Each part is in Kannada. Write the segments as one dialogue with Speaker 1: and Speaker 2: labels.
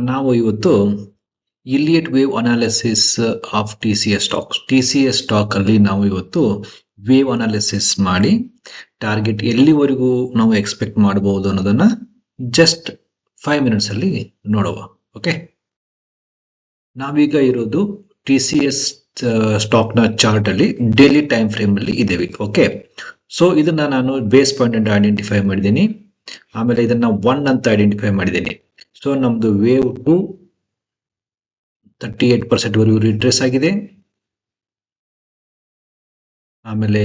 Speaker 1: ನಾವು ಇವತ್ತು Eliot wave analysis of TCS stocks. TCS stock ಅಲ್ಲಿ ನಾವು ಇವತ್ತು ವೇವ್ ಅನಾಲಿಸಿಸ್ ಮಾಡಿ ಟಾರ್ಗೆಟ್ ಎಲ್ಲಿವರೆಗೂ ನಾವು ಎಕ್ಸ್ಪೆಕ್ಟ್ ಮಾಡಬಹುದು ಅನ್ನೋದನ್ನ ಜಸ್ಟ್ 5 ಮಿನಿಟ್ಸ್ ಅಲ್ಲಿ ನೋಡುವ. ಓಕೆ, ನಾವೀಗ ಇರೋದು TCS ಸ್ಟಾಕ್ ನ ಚಾರ್ಟ್ ಅಲ್ಲಿ ಡೈಲಿ ಟೈಮ್ ಫ್ರೇಮ್ ಅಲ್ಲಿ ಇದ್ದೇವೆ. ಓಕೆ, ಸೊ ಇದನ್ನ ನಾನು ಬೇಸ್ ಪಾಯಿಂಟ್ ಅಂತ ಐಡೆಂಟಿಫೈ ಮಾಡಿದ್ದೀನಿ, ಆಮೇಲೆ ಇದನ್ನ 1 ಅಂತ ಐಡೆಂಟಿಫೈ ಮಾಡಿದ್ದೀನಿ. ಸೊ ನಮ್ದು ವೇವ್ 2 38% ವರೆಗೂ ರಿಟ್ರೇಸ್ ಆಗಿದೆ. ಆಮೇಲೆ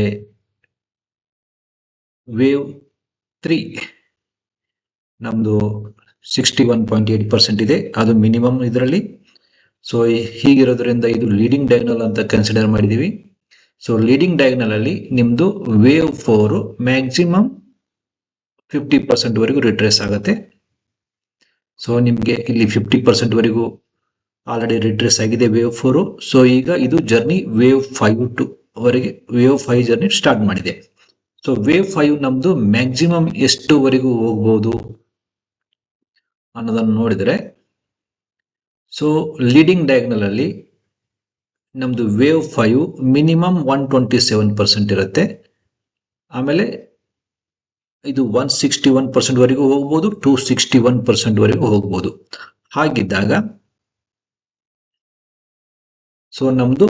Speaker 1: ವೇವ್ 3 ನಮ್ದು 61.8% ಇದೆ, ಅದು ಮಿನಿಮಮ್ ಇದರಲ್ಲಿ. ಸೊ ಹೀಗಿರೋದ್ರಿಂದ ಇದು ಲೀಡಿಂಗ್ ಡಯಾಗ್ನಲ್ ಅಂತ ಕನ್ಸಿಡರ್ ಮಾಡಿದೀವಿ. ಸೊ ಲೀಡಿಂಗ್ ಡಯಾಗ್ನಲ್ ಅಲ್ಲಿ ನಿಮ್ದು ವೇವ್ 4 ಮ್ಯಾಕ್ಸಿಮಮ್ 50% ವರೆಗೂ ರಿಟ್ರೇಸ್ ಆಗುತ್ತೆ. ಸೊ ನಿಮ್ಗೆ ಇಲ್ಲಿ 50% ವರೆಗೂ ಆಲ್ರೆಡಿ ರಿಟ್ರೇಸ್ ಆಗಿದೆ ವೇವ್ 4. ಸೊ ಈಗ ಇದು ಜರ್ನಿ ವೇವ್ 5 ವರೆಗೆ ವೇವ್ 5 ಜರ್ನಿ ಸ್ಟಾರ್ಟ್ ಮಾಡಿದೆ. ಸೊ ವೇವ್ 5 ನಮ್ದು ಮ್ಯಾಕ್ಸಿಮಮ್ ಎಷ್ಟುವರೆಗೂ ಹೋಗ್ಬೋದು ಅನ್ನೋದನ್ನು ನೋಡಿದರೆ, ಸೊ ಲೀಡಿಂಗ್ ಡಯಾಗ್ನಲ್ ಅಲ್ಲಿ ನಮ್ದು ವೇವ್ 5 ಮಿನಿಮಮ್ 127% ಇರುತ್ತೆ. ಆಮೇಲೆ ಇದು 161% ವರೆಗೂ ಹೋಗ್ಬೋದು, 261% ವರೆಗೂ ಹೋಗ್ಬೋದು. ಹಾಗಿದ್ದಾಗ ಸೊ ನಮ್ದು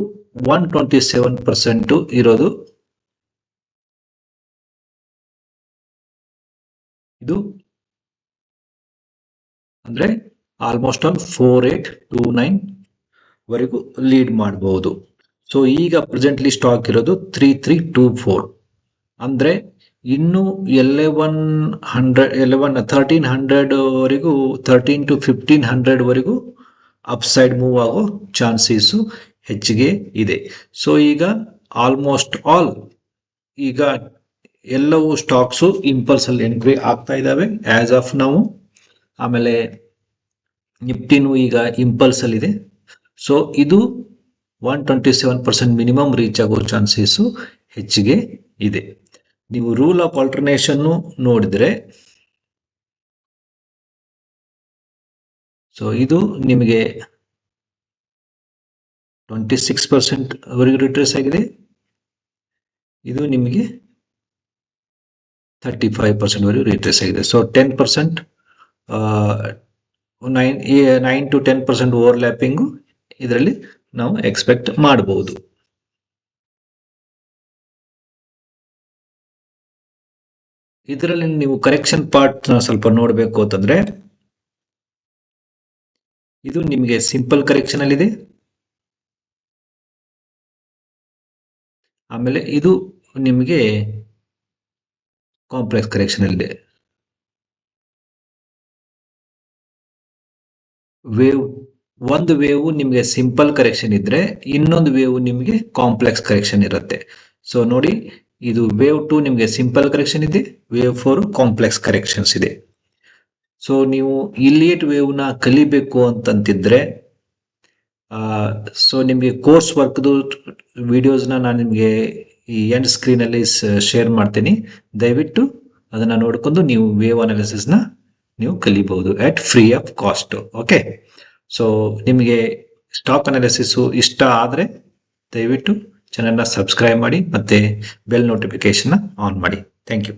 Speaker 1: 127% ಇರೋದು ಇದು ಅಂದ್ರೆ ಆಲ್ಮೋಸ್ಟ್ ಆಲ್ 4829 ವರೆಗೂ ಲೀಡ್ ಮಾಡಬಹುದು. ಸೊ ಈಗ ಪ್ರೆಸೆಂಟ್ಲಿ ಸ್ಟಾಕ್ ಇರೋದು 3324, ಅಂದ್ರೆ ಇನ್ನು 1300 ವರೆಗೂ 13 to 1500 ವರೆಗೂ ಅಪ್ಸೈಡ್ ಮೂವ್ ಆಗೋ ಚಾನ್ಸಸ್ ಹೆಚ್ಚಿಗೆ ಇದೆ. ಸೊ ಈಗ ಆಲ್ಮೋಸ್ಟ್ ಆಲ್ ಈಗ ಎಲ್ಲವೂ ಸ್ಟಾಕ್ಸ್ ಇಂಪಲ್ಸ್ ಅಲ್ಲಿ ಎಂಟ್ರಿ ಆಗ್ತಾ ಇದಾವೆ ಆಸ್ ಆಫ್ ನಾವು. ಆಮೇಲೆ ನಿಫ್ಟಿನೂ ಈಗ ಇಂಪಲ್ಸ್ ಅಲ್ಲಿ ಇದೆ. ಸೊ ಇದು 127% ಮಿನಿಮಮ್ ರೀಚ್ ಆಗೋ ಚಾನ್ಸಸ್ ಹೆಚ್ಚಿಗೆ ಇದೆ. ನೀವು ರೂಲ್ ಆಫ್ ಆಲ್ಟರ್ನೇಷನ್ ನೋಡಿದ್ರೆ, ಸೊ ಇದು ನಿಮಗೆ 26% ವರೆಗೂ ರಿಟ್ರೇಸ್ ಆಗಿದೆ, ಇದು ನಿಮಗೆ 35% ವರೆಗೂ ರಿಟ್ರೇಸ್ ಆಗಿದೆ. ಸೊ 10% 9 to 10% ಓವರ್ಲ್ಯಾಪಿಂಗು ಇದರಲ್ಲಿ ನಾವು ಎಕ್ಸ್ಪೆಕ್ಟ್ ಮಾಡಬಹುದು. ಇದರಲ್ಲಿ ನೀವು ಕರೆಕ್ಷನ್ ಪಾರ್ಟ್ ಸ್ವಲ್ಪ ನೋಡಬೇಕು ಅಂತಂದ್ರೆ, ಇದು ನಿಮಗೆ ಸಿಂಪಲ್ ಕರೆಕ್ಷನ್ ಅಲ್ಲಿ ಇದೆ. ಆಮೇಲೆ ಇದು ನಿಮಗೆ ಕಾಂಪ್ಲೆಕ್ಸ್ ಕರೆಕ್ಷನ್ ಅಲ್ಲಿ ಇದೆ. ಒಂದು ವೇವ್ ನಿಮಗೆ ಸಿಂಪಲ್ ಕರೆಕ್ಷನ್ ಇದ್ರೆ, ಇನ್ನೊಂದು ವೇವ್ ನಿಮಗೆ ಕಾಂಪ್ಲೆಕ್ಸ್ ಕರೆಕ್ಷನ್ ಇರುತ್ತೆ. ಸೊ ನೋಡಿ, ಇದು ವೇವ್ 2 ನಿಮಗೆ ಸಿಂಪಲ್ ಕರೆಕ್ಷನ್ ಇದೆ, ವೇವ್ 4 ಕಾಂಪ್ಲೆಕ್ಸ್ ಕರೆಕ್ಷನ್ಸ್ ಇದೆ. ಸೊ ನೀವು ಇಲಿಯಟ್ ವೇವ್ ನ ಕಲಿಬೇಕು ಅಂತಂತಿದ್ರೆ, ಸೊ ನಿಮಗೆ ಕೋರ್ಸ್ ವರ್ಕ್ದು ವಿಡಿಯೋಸ್ ನಾನು ನಿಮಗೆ ಈ ಎಂಡ್ ಸ್ಕ್ರೀನ್ ಅಲ್ಲಿ ಶೇರ್ ಮಾಡ್ತೀನಿ. ದಯವಿಟ್ಟು ಅದನ್ನ ನೋಡ್ಕೊಂಡು ನೀವು ವೇವ್ ಅನಾಲಿಸಿಸ್ ನ ನೀವು ಕಲಿಬಹುದು at free of cost. Okay, so ನಿಮಗೆ ಸ್ಟಾಕ್ ಅನಾಲಿಸಿಸ್ ಇಷ್ಟ ಆದ್ರೆ ದಯವಿಟ್ಟು ಚಾನೆಲ್ನ ಸಬ್ಸ್ಕ್ರೈಬ್ ಮಾಡಿ ಮತ್ತೆ ಬೆಲ್ ನೋಟಿಫಿಕೇಶನ್ ಆನ್ ಮಾಡಿ. Thank you.